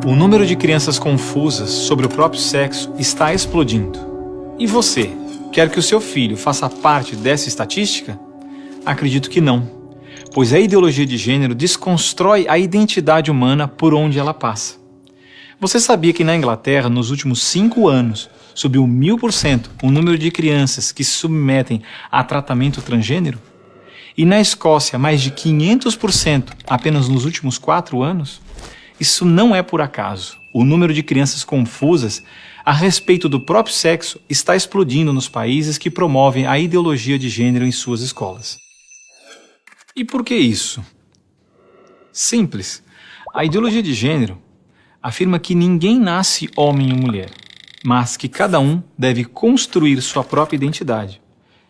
O número de crianças confusas sobre o próprio sexo está explodindo. E você, quer que o seu filho faça parte dessa estatística? Acredito que não, pois a ideologia de gênero desconstrói a identidade humana por onde ela passa. Você sabia que na Inglaterra, nos últimos 5 anos, subiu 1000% o número de crianças que se submetem a tratamento transgênero? E na Escócia, mais de 500% apenas nos últimos 4 anos? Isso não é por acaso. O número de crianças confusas a respeito do próprio sexo está explodindo nos países que promovem a ideologia de gênero em suas escolas. E por que isso? Simples. A ideologia de gênero afirma que ninguém nasce homem ou mulher, mas que cada um deve construir sua própria identidade.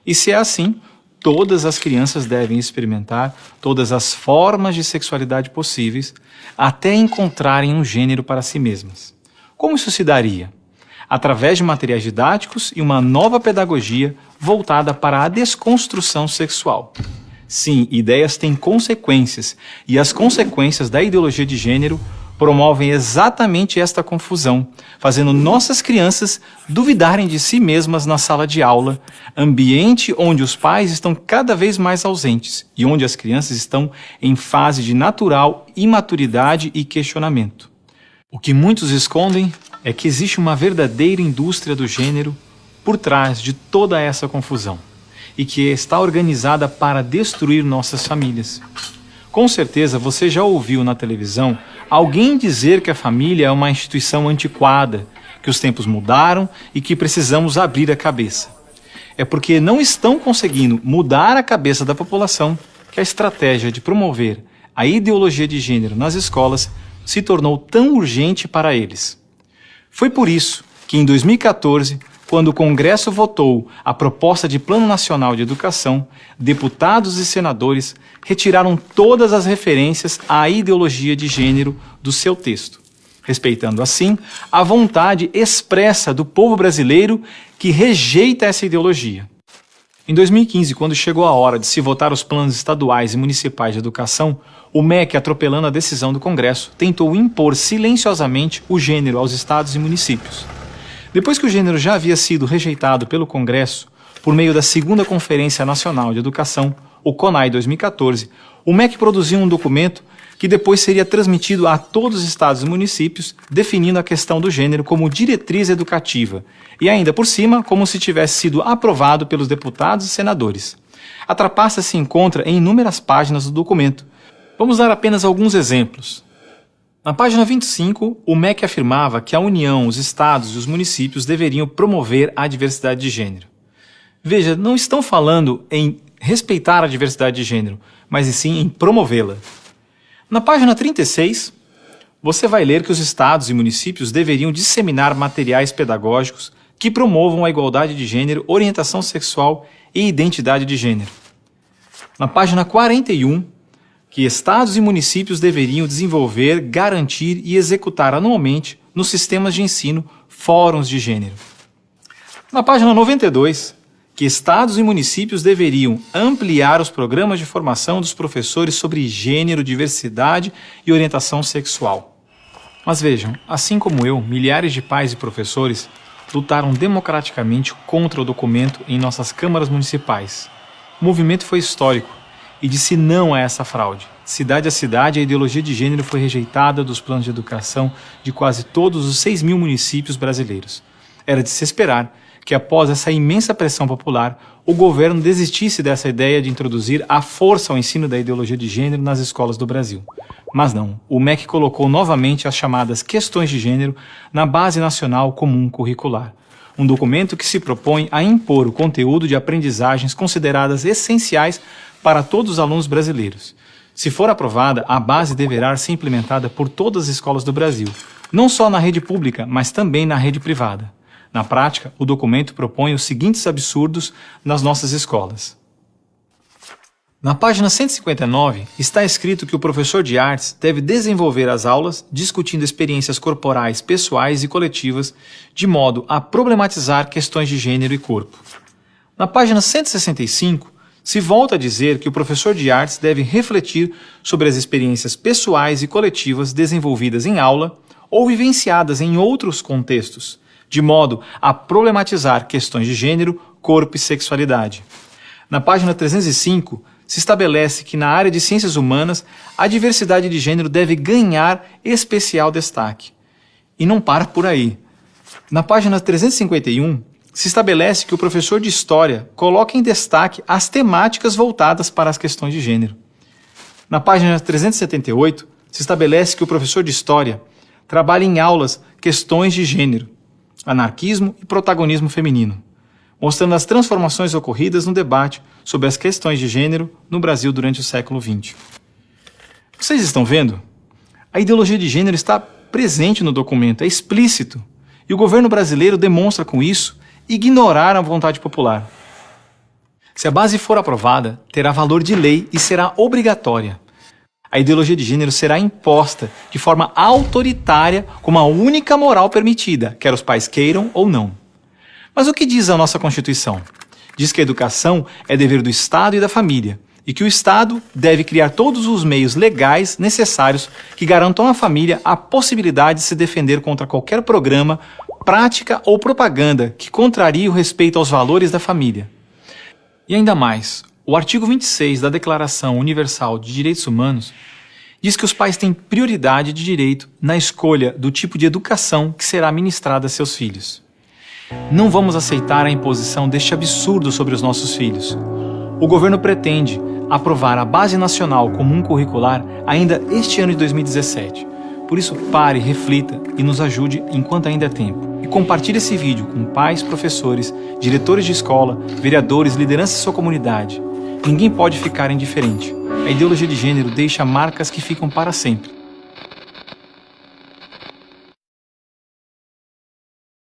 E se é assim, todas as crianças devem experimentar todas as formas de sexualidade possíveis até encontrarem um gênero para si mesmas. Como isso se daria? Através de materiais didáticos e uma nova pedagogia voltada para a desconstrução sexual. Sim, ideias têm consequências, e as consequências da ideologia de gênero promovem exatamente esta confusão, fazendo nossas crianças duvidarem de si mesmas na sala de aula, ambiente onde os pais estão cada vez mais ausentes e onde as crianças estão em fase de natural imaturidade e questionamento. O que muitos escondem é que existe uma verdadeira indústria do gênero por trás de toda essa confusão e que está organizada para destruir nossas famílias. Com certeza você já ouviu na televisão alguém dizer que a família é uma instituição antiquada, que os tempos mudaram e que precisamos abrir a cabeça. É porque não estão conseguindo mudar a cabeça da população que a estratégia de promover a ideologia de gênero nas escolas se tornou tão urgente para eles. Foi por isso que em 2014, quando o Congresso votou a proposta de Plano Nacional de Educação, deputados e senadores retiraram todas as referências à ideologia de gênero do seu texto, respeitando assim a vontade expressa do povo brasileiro que rejeita essa ideologia. Em 2015, quando chegou a hora de se votar os planos estaduais e municipais de educação, o MEC, atropelando a decisão do Congresso, tentou impor silenciosamente o gênero aos estados e municípios. Depois que o gênero já havia sido rejeitado pelo Congresso, por meio da Segunda Conferência Nacional de Educação, o CONAE 2014, o MEC produziu um documento que depois seria transmitido a todos os estados e municípios, definindo a questão do gênero como diretriz educativa, e ainda por cima, como se tivesse sido aprovado pelos deputados e senadores. A trapaça se encontra em inúmeras páginas do documento. Vamos dar apenas alguns exemplos. Na página 25, o MEC afirmava que a União, os estados e os municípios deveriam promover a diversidade de gênero. Veja, não estão falando em respeitar a diversidade de gênero, mas sim em promovê-la. Na página 36, você vai ler que os estados e municípios deveriam disseminar materiais pedagógicos que promovam a igualdade de gênero, orientação sexual e identidade de gênero. Na página 41, que estados e municípios deveriam desenvolver, garantir e executar anualmente nos sistemas de ensino fóruns de gênero. Na página 92, que estados e municípios deveriam ampliar os programas de formação dos professores sobre gênero, diversidade e orientação sexual. Mas vejam, assim como eu, milhares de pais e professores lutaram democraticamente contra o documento em nossas câmaras municipais. O movimento foi histórico e disse não a essa fraude. Cidade a cidade, a ideologia de gênero foi rejeitada dos planos de educação de quase todos os 6.000 municípios brasileiros. Era de se esperar que, após essa imensa pressão popular, o governo desistisse dessa ideia de introduzir à força o ensino da ideologia de gênero nas escolas do Brasil. Mas não, o MEC colocou novamente as chamadas questões de gênero na Base Nacional Comum Curricular, um documento que se propõe a impor o conteúdo de aprendizagens consideradas essenciais para todos os alunos brasileiros. Se for aprovada, a base deverá ser implementada por todas as escolas do Brasil, não só na rede pública, mas também na rede privada. Na prática, o documento propõe os seguintes absurdos nas nossas escolas. Na página 159, está escrito que o professor de artes deve desenvolver as aulas discutindo experiências corporais pessoais e coletivas, de modo a problematizar questões de gênero e corpo. Na página 165, se volta a dizer que o professor de artes deve refletir sobre as experiências pessoais e coletivas desenvolvidas em aula, ou vivenciadas em outros contextos, de modo a problematizar questões de gênero, corpo e sexualidade. Na página 305, se estabelece que na área de ciências humanas, a diversidade de gênero deve ganhar especial destaque. E não para por aí. Na página 351, se estabelece que o professor de História coloque em destaque as temáticas voltadas para as questões de gênero. Na página 378, se estabelece que o professor de História trabalhe em aulas questões de gênero, anarquismo e protagonismo feminino, mostrando as transformações ocorridas no debate sobre as questões de gênero no Brasil durante o século XX. Vocês estão vendo? A ideologia de gênero está presente no documento, é explícito, e o governo brasileiro demonstra com isso ignorar a vontade popular. Se a base for aprovada, terá valor de lei e será obrigatória. A ideologia de gênero será imposta de forma autoritária como a única moral permitida, quer os pais queiram ou não. Mas o que diz a nossa Constituição? Diz que a educação é dever do Estado e da família, e que o Estado deve criar todos os meios legais necessários que garantam à família a possibilidade de se defender contra qualquer programa, prática ou propaganda que contrarie o respeito aos valores da família. E ainda mais, o artigo 26 da Declaração Universal de Direitos Humanos diz que os pais têm prioridade de direito na escolha do tipo de educação que será ministrada a seus filhos. Não vamos aceitar a imposição deste absurdo sobre os nossos filhos. O governo pretende aprovar a Base Nacional Comum Curricular ainda este ano de 2017. Por isso, pare, reflita e nos ajude enquanto ainda é tempo. E compartilhe esse vídeo com pais, professores, diretores de escola, vereadores, lideranças de sua comunidade. Ninguém pode ficar indiferente. A ideologia de gênero deixa marcas que ficam para sempre.